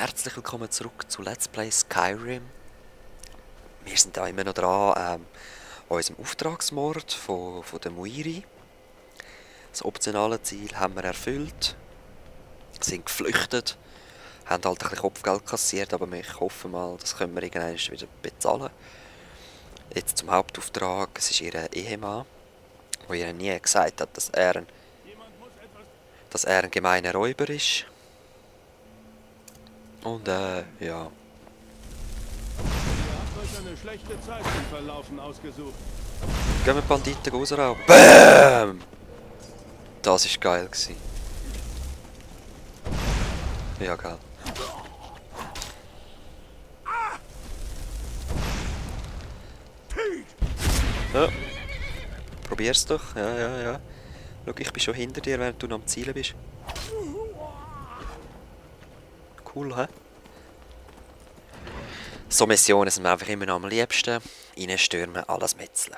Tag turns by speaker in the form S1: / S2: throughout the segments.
S1: Herzlich willkommen zurück zu Let's Play Skyrim. Wir sind da immer noch dran an unserem Auftragsmord von der Muiri. Das optionale Ziel haben wir erfüllt, sind geflüchtet, haben halt ein bisschen Kopfgeld kassiert, aber ich hoffe mal, das können wir irgendwann wieder bezahlen. Jetzt zum Hauptauftrag, es ist ihr Ehemann, der ihr nie gesagt hat, dass er ein gemeiner Räuber ist. Und ja.
S2: Ihr habt euch eine schlechte Zeit im Verlaufen ausgesucht.
S1: Gehen wir die Banditen rausrauben. BÄM! Das war geil. Ja, geil. Ja. Probier's doch. Ja. Schau, ich bin schon hinter dir, während du noch am Zielen bist. Cool, hä? So Missionen sind mir einfach immer noch am liebsten. Reinstürmen, alles metzeln.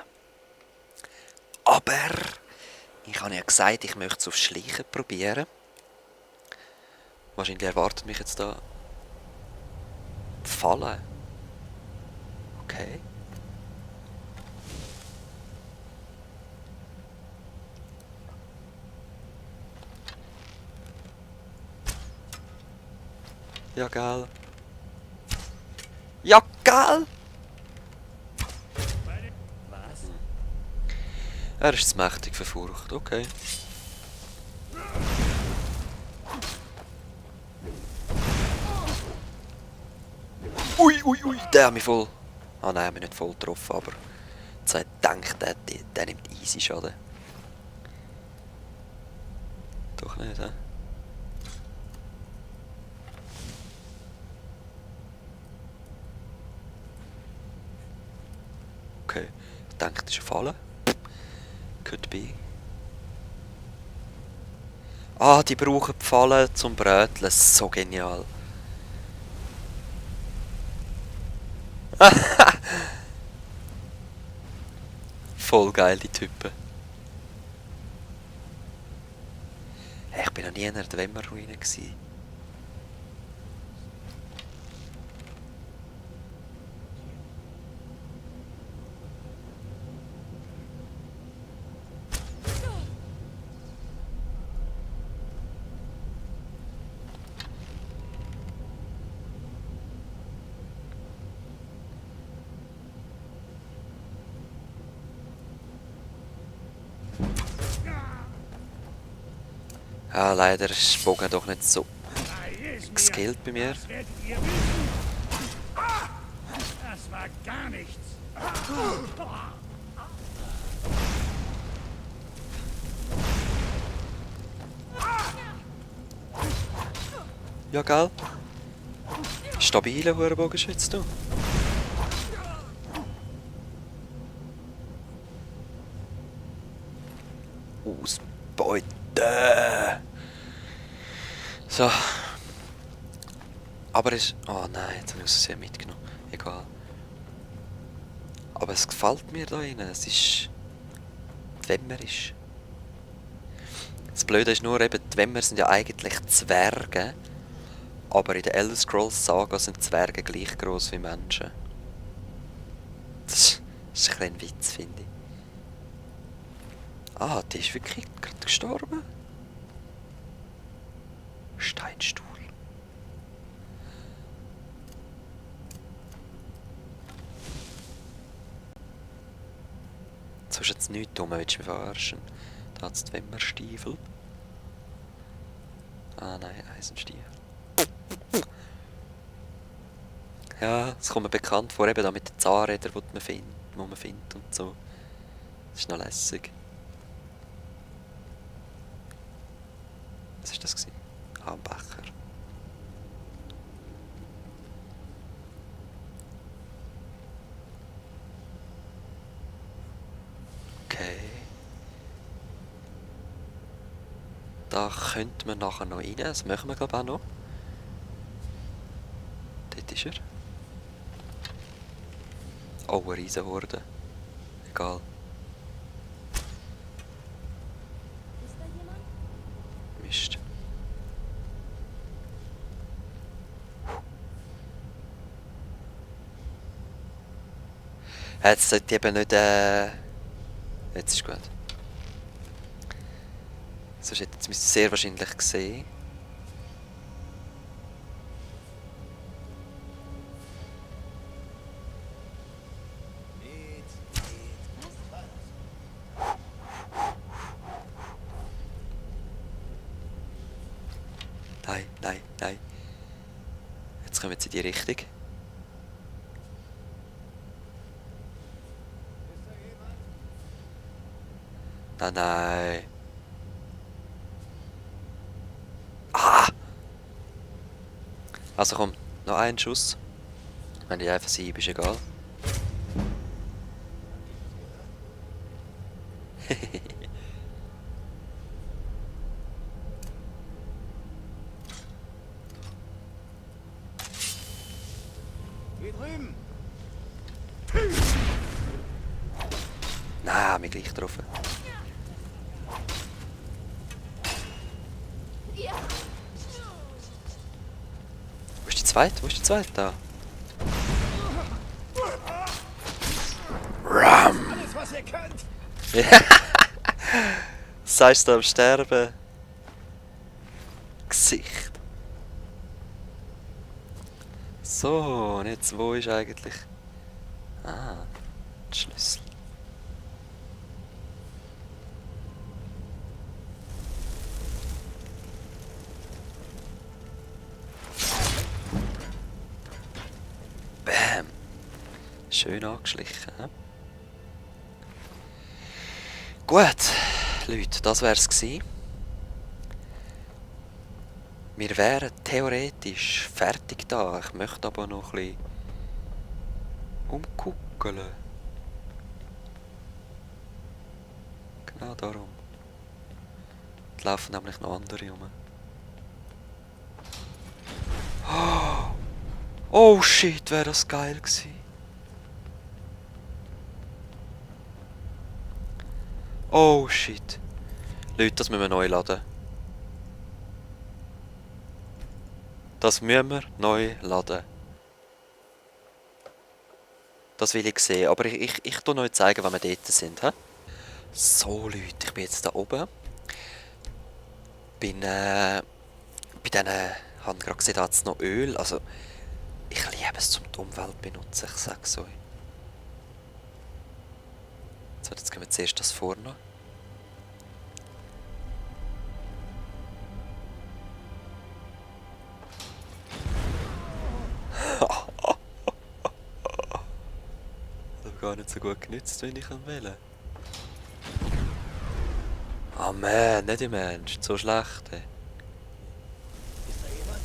S1: Aber ich habe ja gesagt, ich möchte es aufs Schleichen probieren. Wahrscheinlich erwartet mich jetzt da Fallen. Okay. Ja, geil. Ja, geil!
S3: Was?
S1: Er ist zu mächtig für Furcht, okay. Ui, der hat mich voll... Ah nein, mich nicht voll getroffen, aber... Jetzt habe ich gedacht, der nimmt easy Schaden. Doch nicht, hä? Okay, ich denke, das ist eine Falle. Could be. Ah, die brauchen die Fallen zum Bröteln. So genial. Voll geil, die Typen. Hey, ich bin noch nie in einer Dwemer-Ruine gewesen. Ja, leider ist der Bogen doch nicht so geskillt bei mir.
S3: Das werdet ihr wissen. Das war gar nichts.
S1: Ja, gell? Stabiler Hurenbogenschütz, du. Ausbeuten. So. Aber es... Oh nein, jetzt habe ich es sehr mitgenommen. Egal. Aber es gefällt mir da rein. Es ist... Dwemmerisch. Das Blöde ist nur eben, die Dwemer sind ja eigentlich Zwerge. Aber in der Elder Scrolls Saga sind Zwerge gleich gross wie Menschen. Das ist ein bisschen ein Witz, finde ich. Ah, die ist wirklich gerade gestorben. Steinstuhl. So ist jetzt nichts dumm, willst du mich verarschen? Da hat es die Wemmerstiefel. Ah nein, Eisenstiefel. Ja, es kommt mir bekannt vor, eben da mit den Zahnrädern, die man findet und so. Das ist noch lässig. Was war das gewesen? Ah, ein Becher. Okay. Da könnte man nachher noch rein. Das machen wir glaube ich auch noch. Dort ist er. Oh, eine Riesenhorde. Egal.
S4: Ist da jemand?
S1: Mist. Jetzt sollte ich eben nicht, Jetzt ist gut. Sonst hätte ich es sehr wahrscheinlich gesehen. Nein, nein, nein. Jetzt kommen wir in die Richtung. Nein, nein. Ah! Also komm, noch einen Schuss. Wenn ich einfach siebe, ist egal.
S3: Hier drüben.
S1: Nein, mich gleich getroffen.
S4: Ja.
S1: Wo ist die zweite? Wo ist die zweite? Da.
S3: Alles, was ihr könnt.
S1: Sagst du am Sterben? Gesicht. So, und jetzt wo ist eigentlich... Ah, der Schlüssel. Bam. Schön angeschlichen. He? Gut, Leute, das wär's gsi. Wir wären theoretisch fertig da. Ich möchte aber noch ein bisschen umgucken. Genau darum. Es laufen nämlich noch andere rum. Oh shit, wäre das geil gewesen. Oh shit. Leute, das müssen wir neu laden. Das müssen wir neu laden. Das will ich sehen. Aber ich tu euch zeigen, wenn wir dort sind. He? So Leute, ich bin jetzt da oben. Bin bei denen, habe gerade gesehen, da hat es noch Öl. Also, ich liebe es, um die Umwelt zu benutzen, ich sag's euch. So, jetzt gehen wir zuerst das vorne. Das habe gar nicht so gut genützt, wie ich wählen. Ah man, nicht im Ernst, so schlecht. Ey.
S3: Ist da jemand?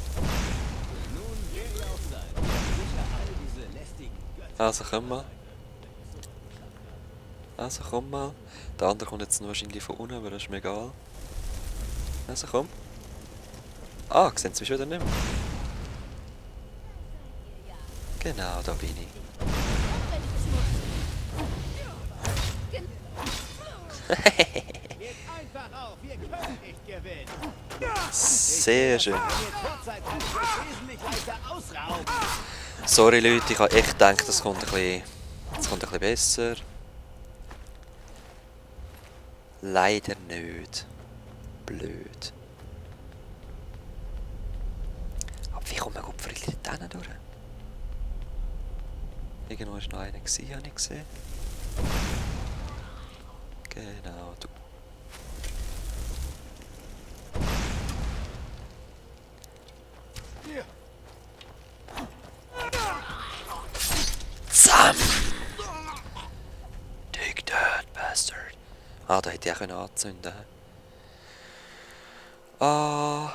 S3: Nun, wer ihr auch seid. Sicher all diese lästigen Götter.
S1: Also komm mal. Also komm mal. Der andere kommt jetzt wahrscheinlich von unten, aber das ist mir egal. Also komm. Ah, sehen Sie mich wieder nicht mehr. Genau, da bin ich.
S3: Geht einfach auf, ihr könnt nicht gewinnen.
S1: Sehr schön.
S3: Ihr Vorzeit könnt euch wesentlich leichter ausrauben.
S1: Sorry Leute, ich habe echt gedacht, das kommt ein bisschen besser. Leider nicht. Blöd. Aber wie kommt man gut friedlich dort hinten durch? Irgendwo war noch einer, habe ich gesehen. Genau, du. Sam! Dig that bastard. Ah, da hätte ich auch anzünden können. Ah.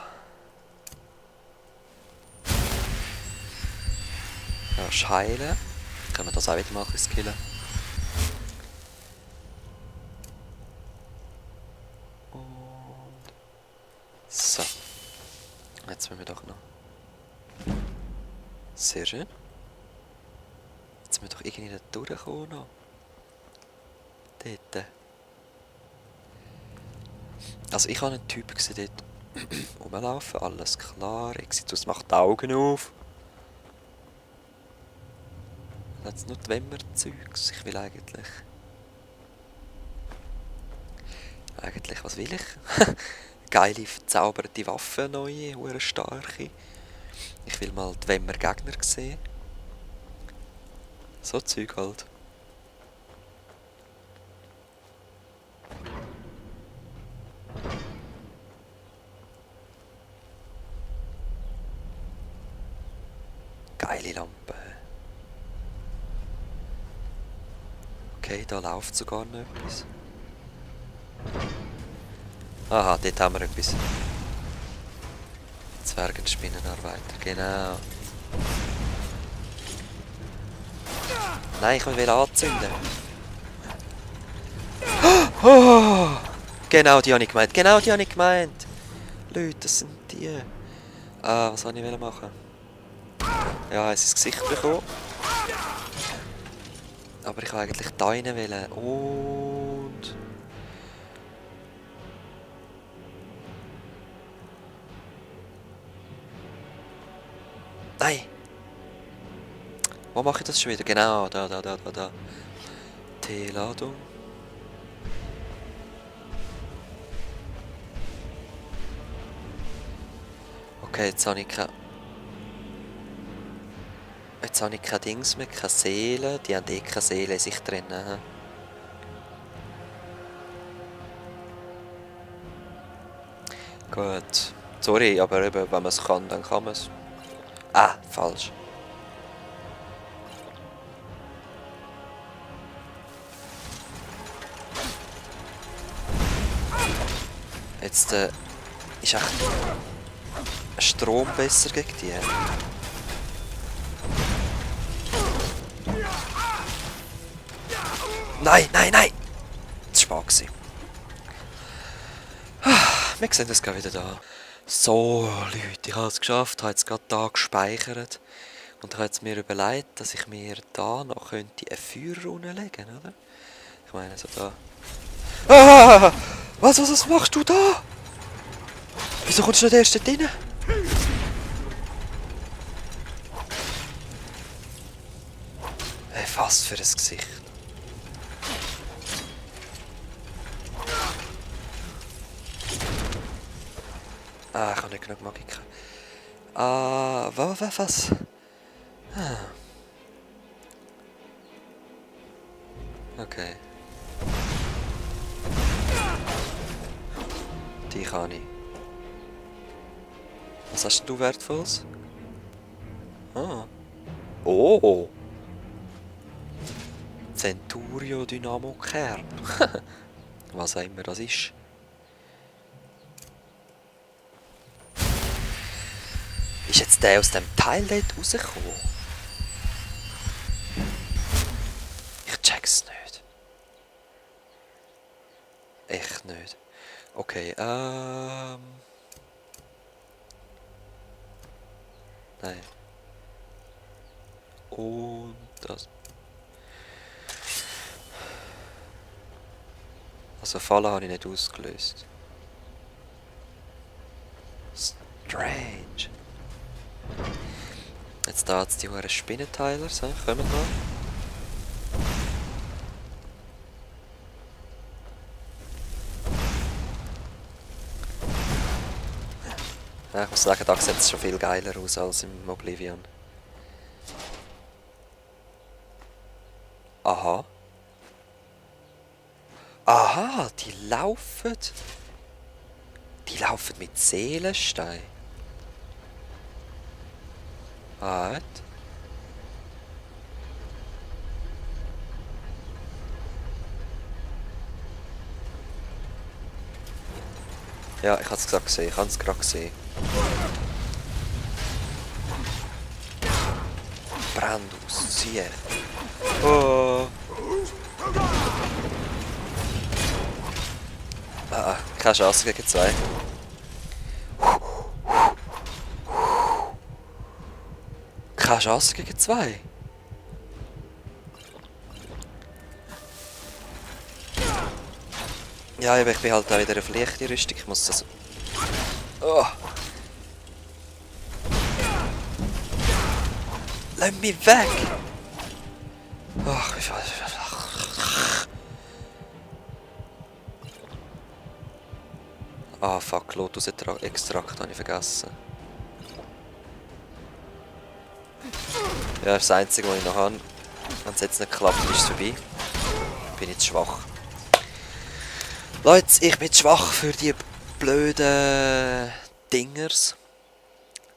S1: Ja, Scheile. Können wir das auch wieder mal ein bisschen skillen. Und. So. Jetzt müssen wir doch noch. Sehr schön. Jetzt müssen wir doch irgendwie da durchkommen noch. Dort. Also ich habe einen Typ gesehen dort rumlaufen, alles klar. Exitus macht die Augen auf. Hat's nur die Wemmer-Zeugs? Ich will eigentlich... Eigentlich, was will ich? Geile, verzauberte Waffen, neue, hure starke. Ich will mal die Wemmer-Gegner sehen. So Zeug halt. Geile Lampe. Okay, da läuft sogar noch etwas. Aha, dort haben wir etwas. Zwergenspinnenarbeiter, genau. Nein, ich will anzünden. Oh, genau die habe ich gemeint, genau die habe ich gemeint. Leute, das sind die. Was wollte ich machen? Ja, es ist ins Gesicht bekommen. Aber ich wollte eigentlich da rein wollen. Und... Nein! Wo mache ich das schon wieder? Genau, da. T-Ladung. Okay, jetzt habe ich keine... Jetzt habe ich kein Dings mehr, keine Seele. Die haben eh keine Seele in sich drin. Gut. Sorry, aber eben, wenn man es kann, dann kann man es. Ah, falsch. Jetzt ist echt Strom besser gegen die. Nein! Das war spät. Wir sehen das gerade wieder da. So, Leute, ich habe es geschafft, habe jetzt gerade da gespeichert. Und ich habe jetzt mir überlegt, dass ich mir da noch könnte ein Feuer runterlegen, oder? Ich meine, so da. Ah! Was machst du da? Wieso kommst du nicht erst dort rein? Hey, was für ein Gesicht. Ah, ich habe nicht genug Magik. Ah, was? Ah. Okay. Die kann ich. Was hast du Wertvolles? Ah. Oh! Centurio Dynamo Kern. Was auch immer das ist. Ist jetzt der aus dem Teil dort rausgekommen? Ich check's nicht. Echt nicht. Okay, Nein. Und das. Also Fallen habe ich nicht ausgelöst. Strange. Jetzt da jetzt die hohen Spinnenteiler, so, kommen wir. Ja, ich muss sagen, da sieht es schon viel geiler aus als im Oblivion. Aha. Aha, die laufen. Die laufen mit Seelenstein. Was? Ja, ich hab's gesagt gesehen, ich hab's gerade gesehen. Brand aus, zieh. Oh. Keine Chance gegen zwei. Keine Chance gegen zwei. Ja, aber ich bin halt auch wieder auf leichte Rüstung. Ich muss das... Oh. Lass mich weg! Ach, wie viel. Ah, fuck, Lotus-Extrakt habe ich vergessen. Ja, das ist das Einzige, was ich noch habe. Wenn es jetzt nicht klappt, ist es vorbei. Bin ich zu schwach. Leute, ich bin zu schwach für die blöden Dingers.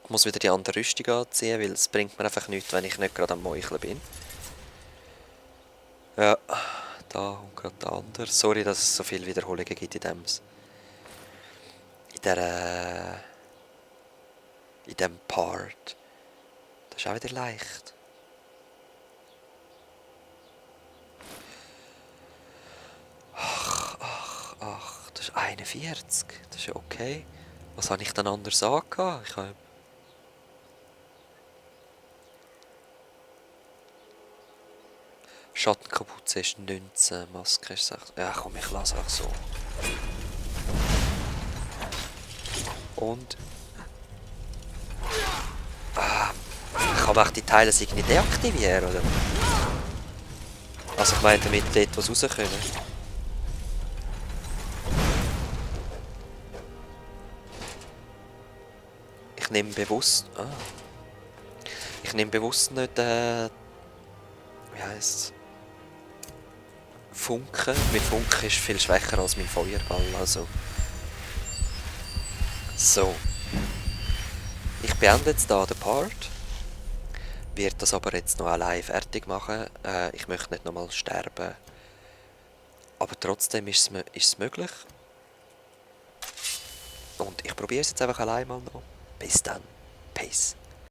S1: Ich muss wieder die andere Rüstung anziehen, weil es bringt mir einfach nichts, wenn ich nicht gerade am Meucheln bin. Ja, da und gerade der andere. Sorry, dass es so viele Wiederholungen gibt in dem Part. Das ist auch wieder leicht. Ach, das ist 41. Das ist ja okay. Was habe ich dann anders angehabt? Ich habe... Schattenkapuze ist 19, Maske ist 6. Ja komm, ich lasse auch so. Und... kann man auch die Teile irgendwie deaktivieren, oder? Also ich meine damit dort, was raus können. Ich nehme bewusst... Ich nehme bewusst nicht... wie heisst es? Funken. Mein Funken ist viel schwächer als mein Feuerball, also... So. Ich beende jetzt hier den Part. Werde das aber jetzt noch allein fertig machen. Ich möchte nicht nochmal sterben. Aber trotzdem ist es möglich. Und ich probiere es jetzt einfach allein mal noch. Bis dann. Peace.